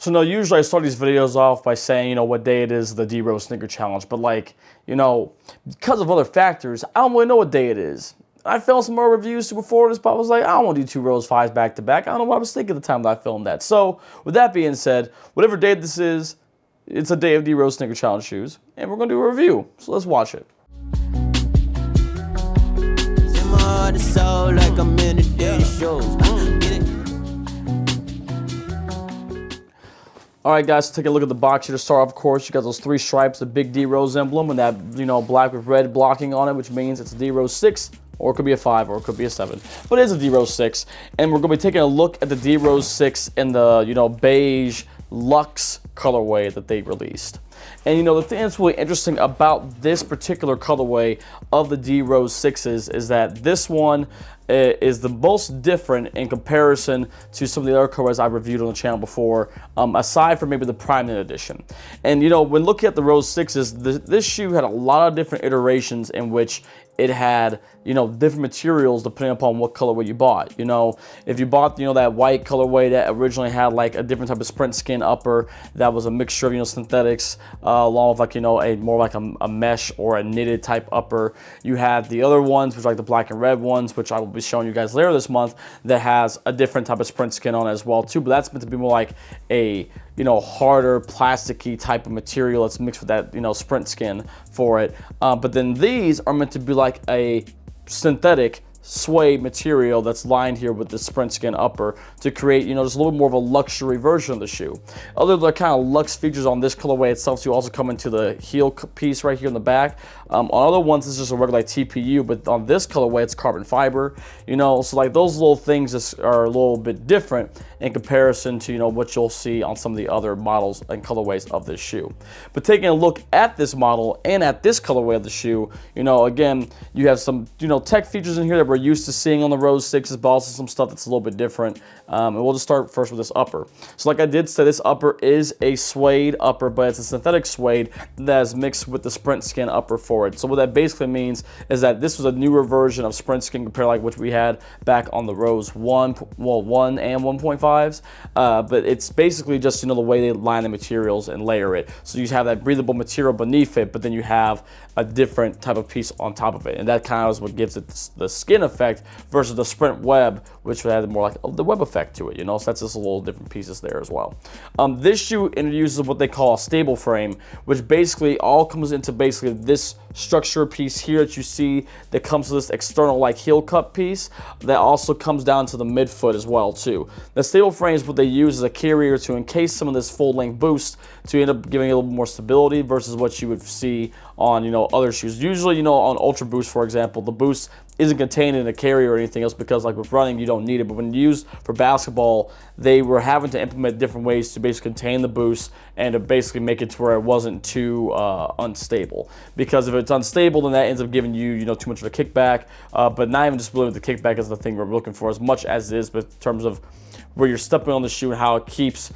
So no, usually I start these videos off by saying, what day it is, the D-Rose sneaker challenge. But like, because of other factors, I don't really know what day it is. I filmed some more reviews before this, but I was like, I don't want to do 2 Rose 5s back to back. I don't know what I was thinking at the time that I filmed that. So with that being said, whatever day this is, it's a day of D-Rose sneaker challenge shoes, and we're gonna do a review. So let's watch it. All right, guys, take a look at the box here to start off. Of course, you got those 3 stripes, the big D-Rose emblem, and that black with red blocking on it, which means it's a D-Rose 6, or it could be a 5, or it could be a 7. But it is a D-Rose 6, and we're gonna be taking a look at the D-Rose 6 in the beige luxe colorway that they released. And the thing that's really interesting about this particular colorway of the D-Rose 6s is that this one is the most different in comparison to some of the other colorways I've reviewed on the channel before, aside from maybe the Prime Knit edition. And when looking at the Rose 6s, this shoe had a lot of different iterations in which it had, different materials depending upon what colorway you bought. If you bought, that white colorway that originally had like a different type of sprint skin upper that was a mixture of, synthetics, along with like, a more like a mesh or a knitted type upper. You have the other ones, which are like the black and red ones, which I will be showing you guys later this month, that has a different type of sprint skin on it as well too, but that's meant to be more like a, harder plasticky type of material that's mixed with that, sprint skin for it. But then these are meant to be like a synthetic suede material that's lined here with the sprint skin upper to create, just a little more of a luxury version of the shoe. Other than the kind of luxe features on this colorway itself, you also come into the heel piece right here in the back. On other ones, it's just a regular like TPU, but on this colorway, it's carbon fiber. So like those little things just are a little bit different in comparison to, what you'll see on some of the other models and colorways of this shoe. But taking a look at this model and at this colorway of the shoe, again, you have some, tech features in here that we're used to seeing on the Rose 6s, but also some stuff that's a little bit different. And we'll just start first with this upper. So like I did say, this upper is a suede upper, but it's a synthetic suede that is mixed with the sprint skin upper for it. So what that basically means is that this was a newer version of sprint skin compared to like which we had back on the Rose 1 and 1.5s. But it's basically just, the way they line the materials and layer it. So you have that breathable material beneath it, but then you have a different type of piece on top of it. And that kind of is what gives it the skin effect versus the sprint web, which would have more like the web effect to it, So that's just a little different pieces there as well. This shoe introduces what they call a stable frame, which basically all comes into basically this structure piece here that you see that comes to this external like heel cup piece that also comes down to the midfoot as well too. The stable frame is what they use as a carrier to encase some of this full length boost to end up giving it a little more stability versus what you would see on other shoes. Usually on Ultra Boost, for example, the boost isn't contained in a carrier or anything else because like with running you don't need it, but when used for basketball they were having to implement different ways to basically contain the boost and to basically make it to where it wasn't too unstable, because if it's unstable then that ends up giving you too much of a kickback, but not even just really the kickback is the thing we're looking for as much as it is, but in terms of where you're stepping on the shoe and how it keeps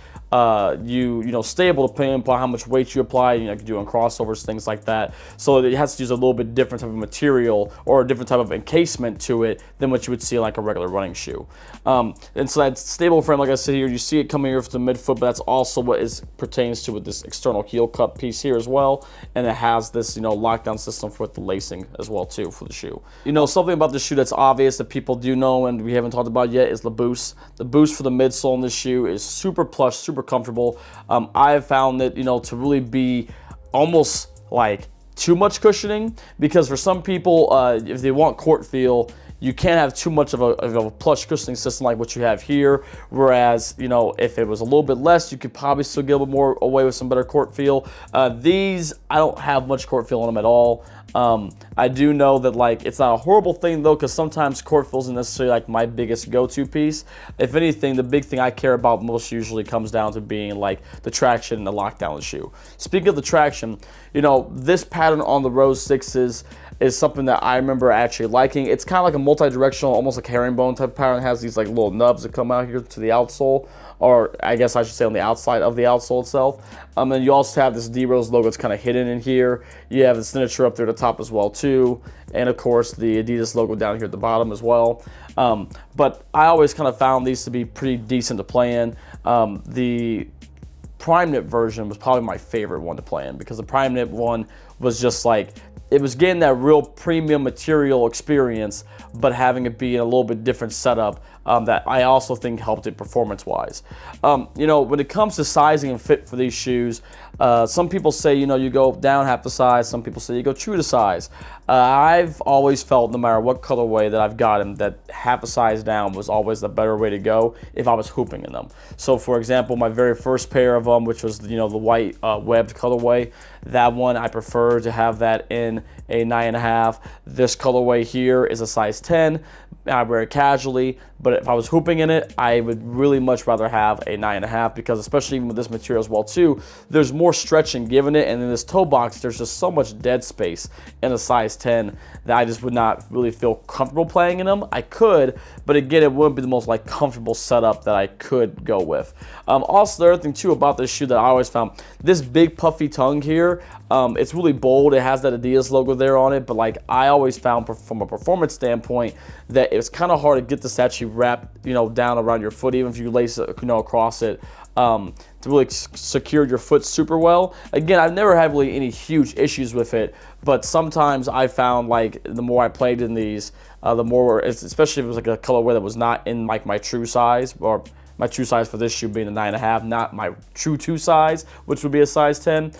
you stable depending upon how much weight you apply. You can do on crossovers, things like that. So it has to use a little bit different type of material or a different type of encasement to it than what you would see like a regular running shoe. And so that stable frame, like I said here, you see it coming here from the midfoot, but that's also what pertains to with this external heel cup piece here as well. And it has this lockdown system for the lacing as well too for the shoe. Something about the shoe that's obvious that people do know and we haven't talked about yet is the boost. The boost for the midsole in this shoe is super plush, super comfortable. I have found that to really be almost like too much cushioning, because for some people if they want court feel, you can't have too much of a plush cushioning system like what you have here, whereas if it was a little bit less you could probably still get a bit more away with some better court feel. These I don't have much court feel on them at all. I do know that like it's not a horrible thing though, because sometimes court feel isn't necessarily like my biggest go-to piece. If anything, the big thing I care about most usually comes down to being like the traction and the lockdown of the shoe. Speaking of the traction, this pattern on the Rose 6s is something that I remember actually liking. It's kind of like a multi-directional, almost like herringbone type pattern. It has these like little nubs that come out here to the outsole, or I guess I should say on the outside of the outsole itself. And you also have this D-Rose logo that's kind of hidden in here. You have the signature up there at the top as well too, and of course the Adidas logo down here at the bottom as well. But I always kind of found these to be pretty decent to play in. The Prime Knit version was probably my favorite one to play in, because the Prime Knit one was just like, it was getting that real premium material experience, but having it be in a little bit different setup that I also think helped it performance-wise. You know, when it comes to sizing and fit for these shoes, some people say, you know, you go down half the size. Some people say you go true to size. I've always felt, no matter what colorway that I've gotten, that half a size down was always the better way to go if I was hooping in them. So, for example, my very first pair of them, which was, you know, the white webbed colorway, that one I prefer to have that in a 9.5. This colorway here is a size 10. I wear it casually, but if I was hooping in it, I would really much rather have a 9.5, because especially even with this material as well too, there's more stretch and give in it, and in this toe box, there's just so much dead space in a size 10 that I just would not really feel comfortable playing in them. I could, but again, it wouldn't be the most like comfortable setup that I could go with. Also, the other thing too about this shoe that I always found, this big puffy tongue here, it's really bold. It has that Adidas logo there on it, but like I always found from a performance standpoint that it's kind of hard to get this actually wrapped, you know, down around your foot, even if you lace it, you know, across it, to really secure your foot super well. Again, I've never had really any huge issues with it, but sometimes I found like the more I played in these, the more, especially if it was like a colorway that was not in like my true size, or my true size for this shoe being a 9.5, not my true 2 size, which would be a size 10.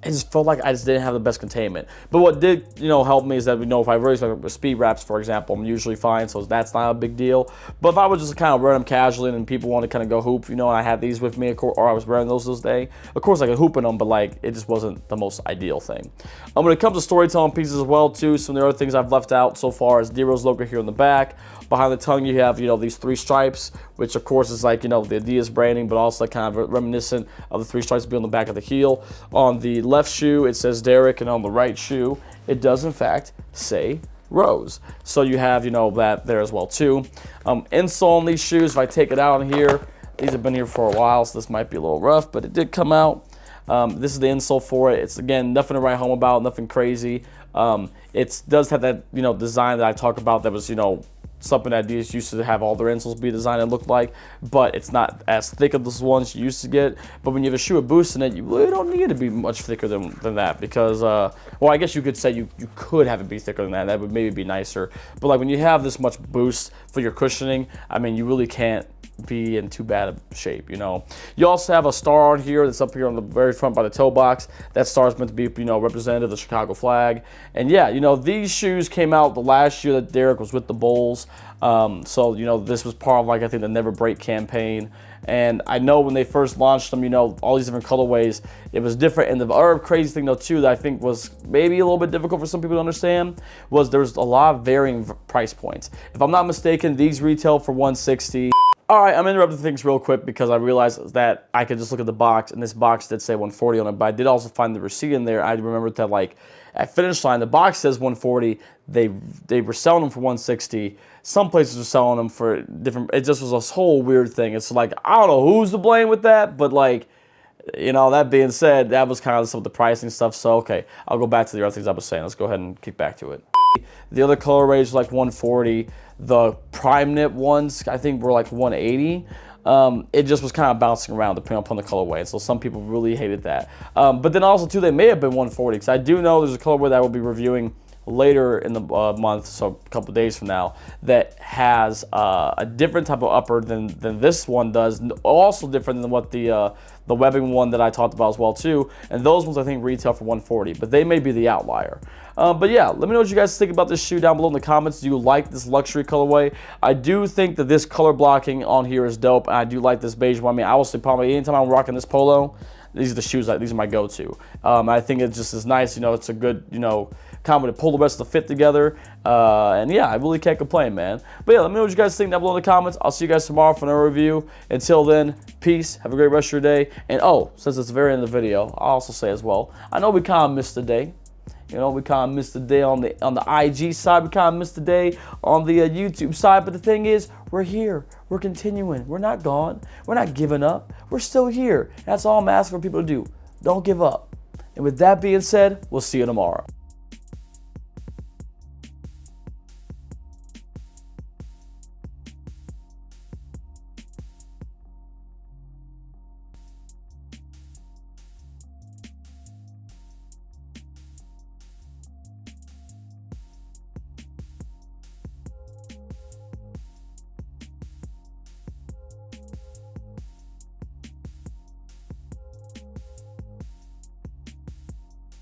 It just felt like I just didn't have the best containment. But what did, you know, help me is that we know if I raise with speed wraps, for example, I'm usually fine, so that's not a big deal. But if I was just kind of wearing them casually and people want to kind of go hoop, you know, and I had these with me, or I was wearing those day, of course I could hoop in them, but like it just wasn't the most ideal thing. When it comes to storytelling pieces as well too, some of the other things I've left out so far is D-Rose logo here on the back. Behind the tongue you have, you know, these 3 stripes, which of course is like, you know, the Adidas branding, but also kind of reminiscent of the 3 stripes being on the back of the heel. On the left shoe it says Derek, and on the right shoe it does in fact say Rose. So you have, you know, that there as well too. Insole on these shoes, if I take it out in here, these have been here for a while, so this might be a little rough, but it did come out. This is the insole for it. It's, again, nothing to write home about, nothing crazy. It does have that, you know, design that I talk about that was, you know, something that Adidas used to have all their insoles be designed and look like, but it's not as thick as those ones you used to get. But when you have a shoe with boost in it, you really don't need it to be much thicker than that, because, well, I guess you could say you could have it be thicker than that. That would maybe be nicer. But like when you have this much boost for your cushioning, I mean, you really can't be in too bad of shape, you know. You also have a star on here that's up here on the very front by the toe box. That star is meant to be, you know, representative of the Chicago flag. And yeah, you know, these shoes came out the last year that Derek was with the Bulls. So, you know, this was part of like, I think, the Never Break campaign. And I know when they first launched them, you know, all these different colorways, it was different. And the other crazy thing though too that I think was maybe a little bit difficult for some people to understand was there's a lot of varying price points. If I'm not mistaken, these retail for $160. All right, I'm interrupting things real quick because I realized that I could just look at the box, and this box did say 140 on it, but I did also find the receipt in there. I remembered that, like, at finish line, the box says 140. They were selling them for 160. Some places were selling them for different. It just was a whole weird thing. It's like, I don't know who's to blame with that, but like, you know, that being said, that was kind of some of the pricing stuff. So okay, I'll go back to the other things I was saying. Let's go ahead and kick back to it. The other colorways were like 140. The Prime Knit ones, I think, were like 180. It just was kind of bouncing around depending upon the colorway. So some people really hated that. But then also, too, they may have been 140. Because I do know there's a colorway that I will be reviewing later in the month, so a couple days from now, that has a different type of upper than this one does. Also different than what the webbing one that I talked about as well too. And those ones I think retail for 140, but they may be the outlier. But yeah, let me know what you guys think about this shoe down below in the comments. Do you like this luxury colorway? I do think that this color blocking on here is dope, and I do like this beige one. I mean, I will say probably anytime I'm rocking this polo, these are the shoes, these are my go-to. I think it just is nice, you know, it's a good, you know, combo to pull the rest of the fit together. And yeah, I really can't complain, man. But yeah, let me know what you guys think down below in the comments. I'll see you guys tomorrow for another review. Until then, peace, have a great rest of your day. And oh, since it's the very end of the video, I'll also say as well, I know we kind of missed the day. You know, we kind of missed the day on the IG side. We kind of missed the day on the YouTube side. But the thing is, we're here. We're continuing. We're not gone. We're not giving up. We're still here. That's all I'm asking for people to do. Don't give up. And with that being said, we'll see you tomorrow.